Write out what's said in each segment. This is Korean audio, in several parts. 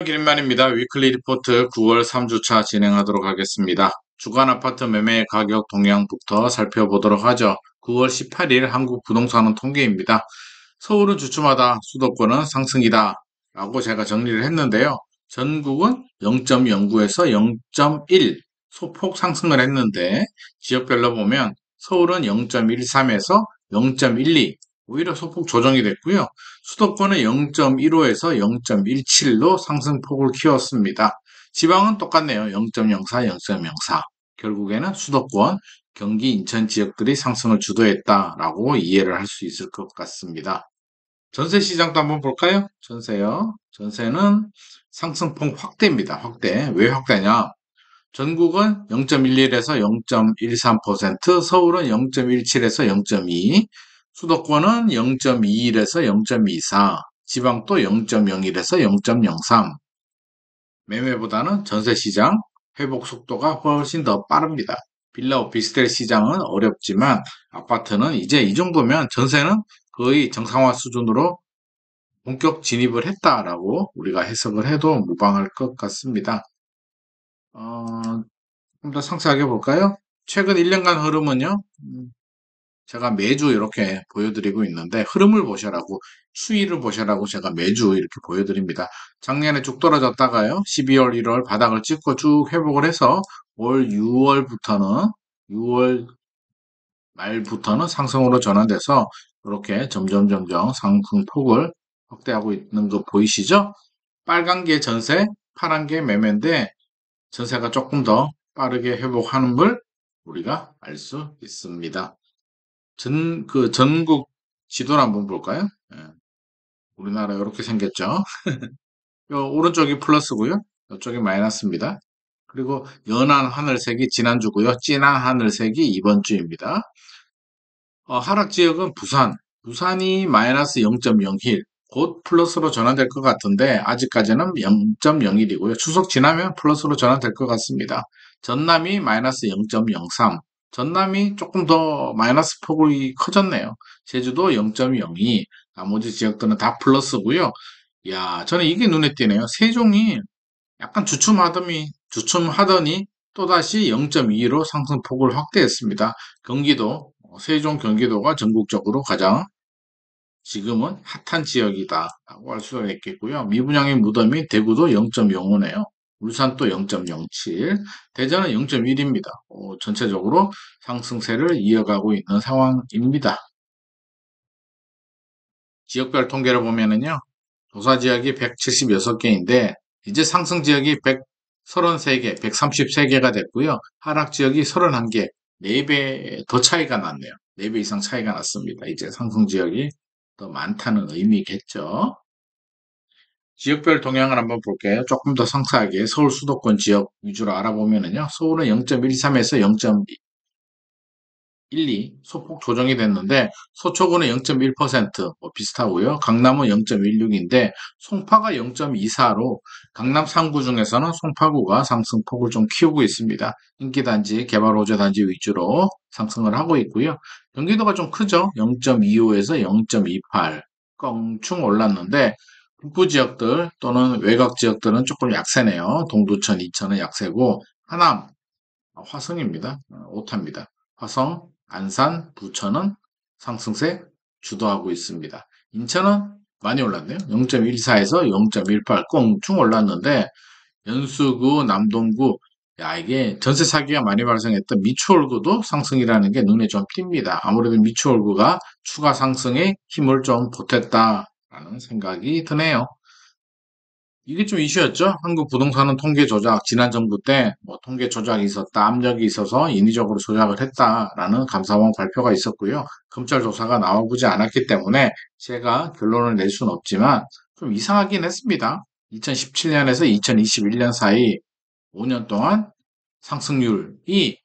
길만입니다. 위클리 리포트 9월 3주차 진행하도록 하겠습니다. 주간 아파트 매매 가격 동향부터 살펴보도록 하죠. 9월 18일 한국 부동산은 통계입니다. 서울은 주춤하다, 수도권은 상승이다 라고 제가 정리를 했는데요. 전국은 0.09에서 0.1 소폭 상승을 했는데 지역별로 보면 서울은 0.13에서 0.12 오히려 소폭 조정이 됐고요. 수도권은 0.15에서 0.17로 상승폭을 키웠습니다. 지방은 똑같네요. 0.04, 0.04. 결국에는 수도권, 경기, 인천 지역들이 상승을 주도했다라고 이해를 할 수 있을 것 같습니다. 전세 시장도 한번 볼까요? 전세요. 전세는 상승폭 확대입니다. 확대. 왜 확대냐? 전국은 0.11에서 0.13%, 서울은 0.17에서 0.2, 수도권은 0.21에서 0.24, 지방도 0.01에서 0.03. 매매보다는 전세시장 회복 속도가 훨씬 더 빠릅니다. 빌라 오피스텔 시장은 어렵지만 아파트는 이제 이 정도면 전세는 거의 정상화 수준으로 본격 진입을 했다라고 우리가 해석을 해도 무방할 것 같습니다. 좀 더 상세하게 볼까요? 최근 1년간 흐름은요, 제가 매주 이렇게 보여드리고 있는데, 흐름을 보셔라고, 추이를 보셔라고 제가 매주 이렇게 보여드립니다. 작년에 쭉 떨어졌다가요, 12월, 1월 바닥을 찍고 쭉 회복을 해서 올 6월 말부터는 상승으로 전환돼서 이렇게 점점 상승폭을 확대하고 있는 거 보이시죠? 빨간 게 전세, 파란 게 매매인데, 전세가 조금 더 빠르게 회복하는 걸 우리가 알 수 있습니다. 전국 지도를 한번 볼까요? 예, 우리나라 이렇게 생겼죠. 요 오른쪽이 플러스고요. 이쪽이 마이너스입니다. 그리고 연한 하늘색이 지난주고요. 진한 하늘색이 이번 주입니다. 하락 지역은 부산. 부산이 마이너스 0.01. 곧 플러스로 전환될 것 같은데 아직까지는 0.01이고요. 추석 지나면 플러스로 전환될 것 같습니다. 전남이 마이너스 0.03. 전남이 조금 더 마이너스 폭이 커졌네요. 제주도 0.02. 나머지 지역들은 다 플러스고요. 야, 저는 이게 눈에 띄네요. 세종이 약간 주춤하더니 또다시 0.2로 상승폭을 확대했습니다. 경기도, 세종 경기도가 전국적으로 가장 지금은 핫한 지역이다라고 할 수가 있겠고요. 미분양의 무덤이 대구도 0.05네요. 울산도 0.07, 대전은 0.1입니다. 전체적으로 상승세를 이어가고 있는 상황입니다. 지역별 통계를 보면은요, 조사 지역이 176개인데, 이제 상승 지역이 133개, 133개가 됐고요. 하락 지역이 31개, 4배 더 차이가 났네요. 4배 이상 차이가 났습니다. 이제 상승 지역이 더 많다는 의미겠죠. 지역별 동향을 한번 볼게요. 조금 더 상세하게 서울 수도권 지역 위주로 알아보면은요. 서울은 0.13에서 0.12 소폭 조정이 됐는데 서초구는 0.1% 비슷하고요. 강남은 0.16인데 송파가 0.24로 강남 3구 중에서는 송파구가 상승폭을 좀 키우고 있습니다. 인기단지, 개발호재단지 위주로 상승을 하고 있고요. 경기도가 좀 크죠. 0.25에서 0.28 껑충 올랐는데 북부 지역들 또는 외곽 지역들은 조금 약세네요. 동두천, 이천은 약세고 하남, 화성입니다. 오타입니다. 화성, 안산, 부천은 상승세 주도하고 있습니다. 인천은 많이 올랐네요. 0.14에서 0.18 꽁충 올랐는데 연수구, 남동구, 야 이게 전세 사기가 많이 발생했던 미추홀구도 상승이라는 게 눈에 좀 띕니다. 아무래도 미추홀구가 추가 상승에 힘을 좀 보탰다라는 생각이 드네요. 이게 좀 이슈였죠. 한국 부동산은 통계 조작, 지난 정부 때 뭐 통계 조작이 있었다, 압력이 있어서 인위적으로 조작을 했다라는 감사원 발표가 있었고요. 검찰 조사가 나와보지 않았기 때문에 제가 결론을 낼 수는 없지만 좀 이상하긴 했습니다. 2017년에서 2021년 사이 5년 동안 상승률이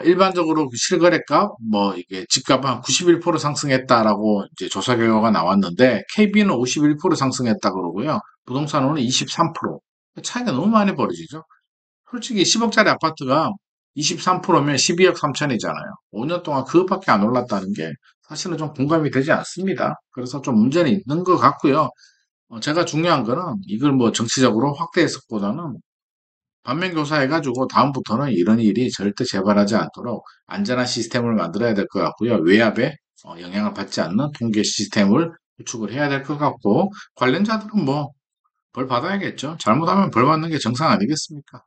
일반적으로 그 실거래가 뭐 이게 집값 한 91% 상승했다라고 이제 조사 결과가 나왔는데 KB는 51% 상승했다 그러고요. 부동산으로는 23%. 차이가 너무 많이 벌어지죠. 솔직히 10억짜리 아파트가 23%면 12억 3천이잖아요. 5년 동안 그것밖에 안 올랐다는 게 사실은 좀 공감이 되지 않습니다. 그래서 좀 문제는 있는 것 같고요. 제가 중요한 거는 이걸 뭐 정치적으로 확대 해석보다는 반면교사 해가지고 다음부터는 이런 일이 절대 재발하지 않도록 안전한 시스템을 만들어야 될 것 같고요. 외압에 영향을 받지 않는 통계 시스템을 구축을 해야 될 것 같고 관련자들은 뭐 벌 받아야겠죠. 잘못하면 벌 받는 게 정상 아니겠습니까?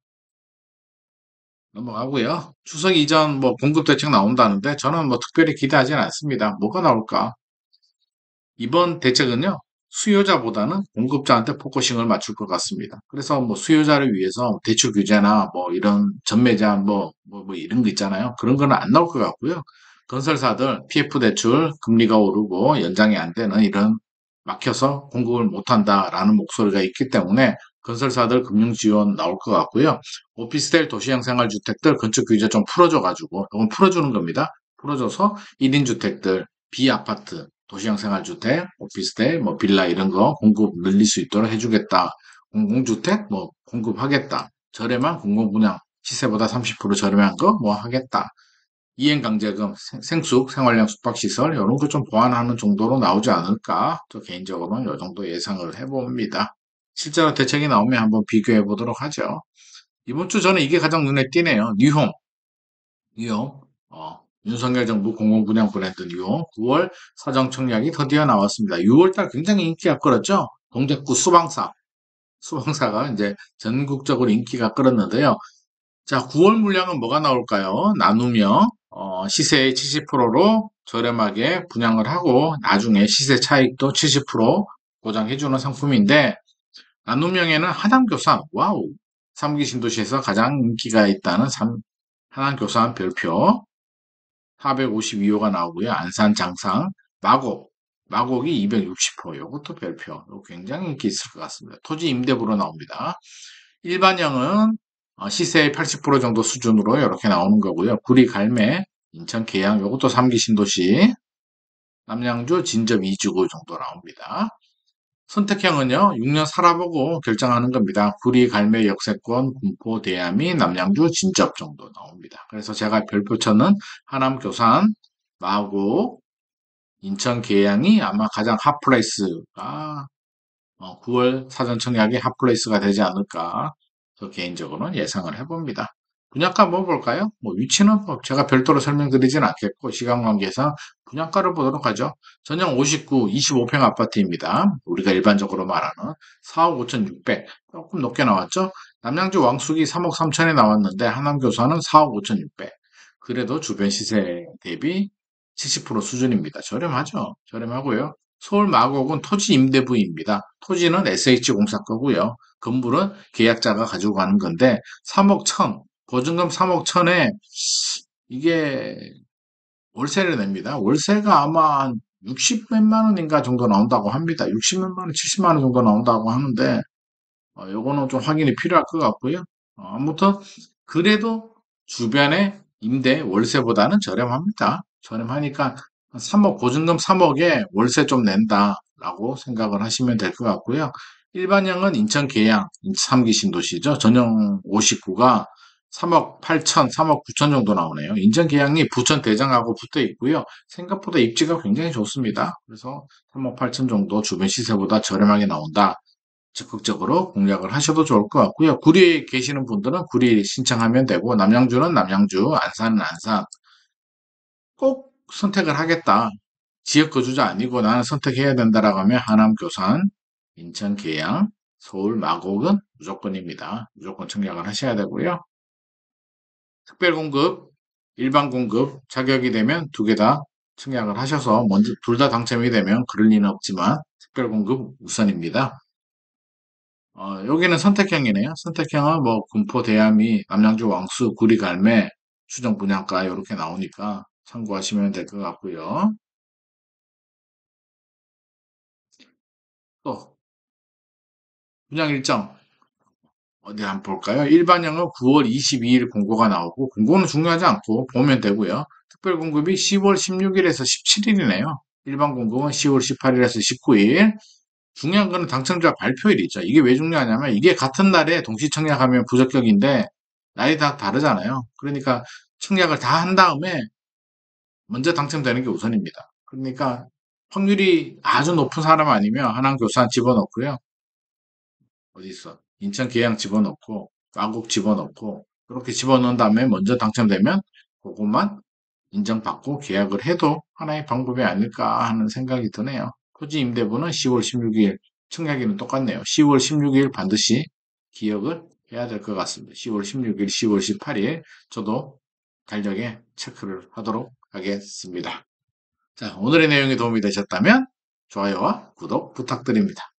넘어가고요. 추석 이전 뭐 공급 대책 나온다는데 저는 뭐 특별히 기대하지는 않습니다. 뭐가 나올까? 이번 대책은요, 수요자보다는 공급자한테 포커싱을 맞출 것 같습니다. 그래서 뭐 수요자를 위해서 대출 규제나 뭐 이런 전매자 뭐 이런 거 있잖아요. 그런 거는 안 나올 것 같고요. 건설사들 PF 대출 금리가 오르고 연장이 안 되는 이런 막혀서 공급을 못 한다라는 목소리가 있기 때문에 건설사들 금융 지원 나올 것 같고요. 오피스텔 도시형 생활주택들 건축 규제 좀 풀어줘가지고, 이건 풀어주는 겁니다. 풀어줘서 1인 주택들, 비아파트, 도시형 생활주택, 오피스텔, 뭐 빌라 이런 거 공급 늘릴 수 있도록 해주겠다. 공공주택 뭐 공급하겠다. 저렴한 공공분양 시세보다 30% 저렴한 거 뭐 하겠다. 이행강제금, 생숙, 생활형 숙박시설 이런 거 좀 보완하는 정도로 나오지 않을까. 저 개인적으로는 이 정도 예상을 해봅니다. 실제로 대책이 나오면 한번 비교해 보도록 하죠. 이번 주 저는 이게 가장 눈에 띄네요. 뉴욕, 윤석열 정부 공공분양 브랜드 뉴욕 9월 사정 청약이 드디어 나왔습니다. 6월달 굉장히 인기가 끌었죠. 동작구 수방사가 이제 전국적으로 인기가 끌었는데요. 자, 9월 물량은 뭐가 나올까요? 나누면 시세의 70%로 저렴하게 분양을 하고 나중에 시세 차익도 70% 보장해주는 상품인데 나눔형에는 하남교산, 와우, 3기 신도시에서 가장 인기가 있다는 하남교산 별표 452호가 나오고요. 안산 장상, 마곡이 260호, 요것도 별표. 요거 굉장히 인기 있을 것 같습니다. 토지 임대부로 나옵니다. 일반형은 시세의 80% 정도 수준으로 이렇게 나오는 거고요. 구리 갈매, 인천 계양, 요것도 3기 신도시, 남양주 진접 2주구 정도 나옵니다. 선택형은요, 6년 살아보고 결정하는 겁니다. 구리, 갈매, 역세권, 군포, 대암이, 남양주, 진접 정도 나옵니다. 그래서 제가 별표천은 하남, 교산, 마곡, 인천, 계양이 아마 가장 핫플레이스가 9월 사전 청약이 핫플레이스가 되지 않을까. 저 개인적으로는 예상을 해봅니다. 분양가 뭐 볼까요? 뭐 위치는 뭐 제가 별도로 설명드리진 않겠고 시간 관계상 분양가를 보도록 하죠. 전용 59, 25평 아파트입니다. 우리가 일반적으로 말하는 4억 5,600 조금 높게 나왔죠. 남양주 왕숙이 3억 3천에 나왔는데 하남교사는 4억 5,600. 그래도 주변 시세 대비 70% 수준입니다. 저렴하죠. 저렴하고요. 서울 마곡은 토지 임대부입니다. 토지는 SH공사 거고요. 건물은 계약자가 가지고 가는 건데 3억 천, 보증금 3억 천에 이게 월세를 냅니다. 월세가 아마 한 60 몇만 원인가 정도 나온다고 합니다. 60 몇만 원, 70만 원 정도 나온다고 하는데 요거는 좀 확인이 필요할 것 같고요. 아무튼 그래도 주변의 임대 월세보다는 저렴합니다. 저렴하니까 3억 보증금 3억에 월세 좀 낸다라고 생각을 하시면 될 것 같고요. 일반형은 인천 계양 3기 신도시죠. 전용 59가 3억 8천, 3억 9천 정도 나오네요. 인천 계양이 부천 대장하고 붙어 있고요. 생각보다 입지가 굉장히 좋습니다. 그래서 3억 8천 정도 주변 시세보다 저렴하게 나온다. 적극적으로 공략을 하셔도 좋을 것 같고요. 구리에 계시는 분들은 구리 신청하면 되고 남양주는 남양주, 안산은 안산 꼭 선택을 하겠다. 지역 거주자 아니고 나는 선택해야 된다라고 하면 하남 교산, 인천 계양, 서울 마곡은 무조건입니다. 무조건 청약을 하셔야 되고요. 특별 공급, 일반 공급 자격이 되면 두 개 다 청약을 하셔서 먼저 둘 다 당첨이 되면 그럴 리는 없지만 특별 공급 우선입니다. 여기는 선택형이네요. 선택형은 뭐 군포, 대암이, 남양주, 왕수, 구리, 갈매, 추정 분양가 이렇게 나오니까 참고하시면 될 것 같고요. 또 분양 일정 어디 한번 볼까요? 일반형은 9월 22일 공고가 나오고 공고는 중요하지 않고 보면 되고요. 특별 공급이 10월 16일에서 17일이네요. 일반 공급은 10월 18일에서 19일. 중요한 거는 당첨자 발표일이죠. 이게 왜 중요하냐면 이게 같은 날에 동시 청약하면 부적격인데 날이 다 다르잖아요. 그러니까 청약을 다 한 다음에 먼저 당첨되는 게 우선입니다. 그러니까 확률이 아주 높은 사람 아니면 하남 교산 집어넣고요. 어디 있어? 인천 계양 집어넣고, 마곡 집어넣고, 그렇게 집어넣은 다음에 먼저 당첨되면 그것만 인정받고 계약을 해도 하나의 방법이 아닐까 하는 생각이 드네요. 토지 임대부는 10월 16일, 청약일은 똑같네요. 10월 16일 반드시 기억을 해야 될 것 같습니다. 10월 16일, 10월 18일 저도 달력에 체크를 하도록 하겠습니다. 자, 오늘의 내용이 도움이 되셨다면 좋아요와 구독 부탁드립니다.